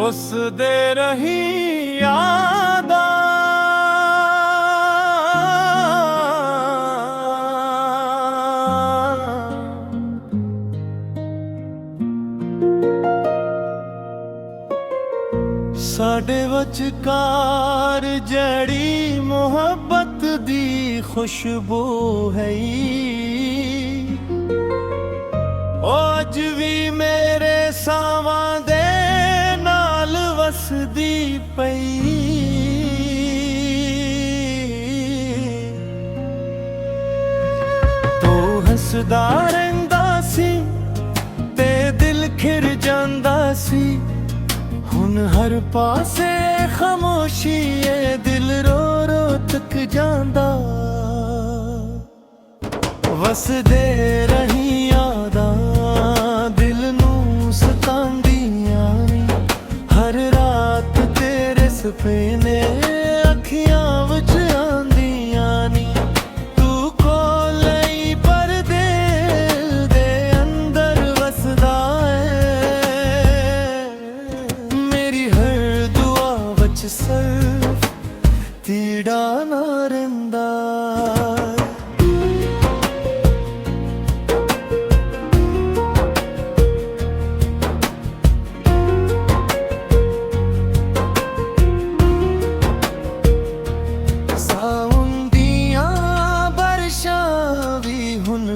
ਵਸਦੇ ਰਹੀ ਯਾਦਾਂ ਸਾਡੇ ਵਿਚਕਾਰ ਜਿਹੜੀ ਮੁਹੱਬਤ ਦੀ ਖੁਸ਼ਬੂ ਹੈ ਉਹ ਅੱਜ ਵੀ ਮੇਰੇ ਸਾਵਾਂ ਦੇ ਨਾਲ ਵਸਦੀ ਪਈ। ਤੂੰ ਹੱਸਦਾ ਰਹਿੰਦਾ ਸੀ ਤੇ ਦਿਲ ਖਿਰ ਜਾਂਦਾ ਸੀ, ਹੁਣ ਹਰ ਪਾਸੇ ਖਾਮੋਸ਼ੀ ਏ, ਦਿਲ ਰੋ ਰੋ ਤੱਕ ਜਾਂਦਾ। ਵਸਦੇ ਰਹੀ ਯਾਦਾਂ ਦਿਲ ਨੂੰ ਸਤਾਉਂਦੀਆਂ ਨੀ, ਹਰ ਰਾਤ ਤੇਰੇ ਸੁਪਨੇ ਅੱਖੀਆਂ ਵਿੱਚ ਆਉਂਦੀਆਂ ਨੀ। ਤੂੰ ਕੋਲ ਨਹੀਂ ਪਰ ਦਿਲ ਦੇ ਅੰਦਰ ਵਸਦਾ ਏ, ਮੇਰੀ ਹਰ ਦੁਆ ਵਿੱਚ ਸਿਰਫ ਤੇਰਾ ਨਾਂ ਰਹਿੰਦਾ।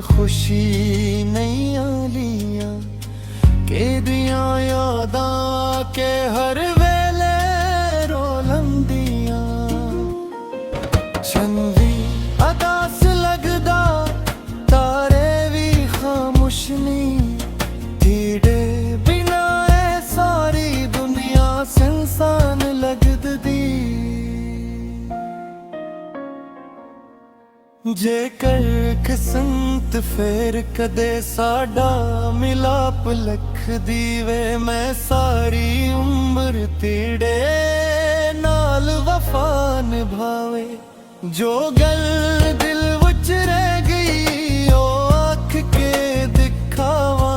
खुशी नहीं आलियां के दिया यादां के हर वेले रोलंदियां। चंदी अदास लगदा तारे भी खामोश नहीं, तेरे बिना ए सारी दुनिया सुनसान लगदी। जेकर किस्मत फेर कदे साडा मिलाप लख दीवे, मैं सारी उम्र तेरे नाल वफा निभावे। जो गल दिल विच रह गई ओ आख के दिखावा,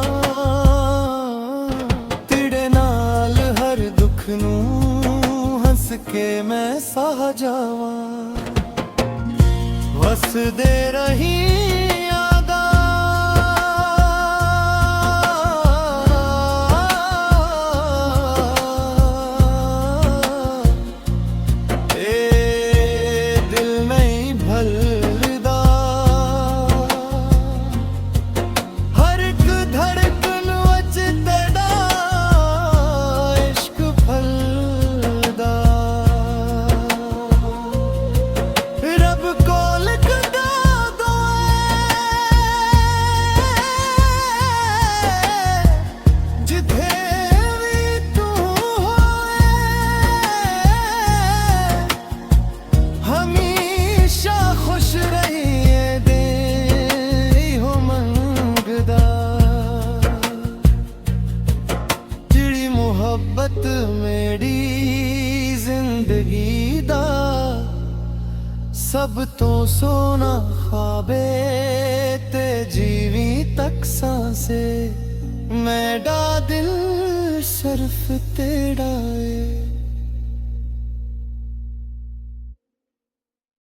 तेरे नाल हर दुख नू हंस के मैं सह जावा। वसदे रही मोहब्बत मेरी जिंदगी दा सब तो सोना ख्वाबे ते जीवी तक सांसे, मेरा दिल सिर्फ तेरा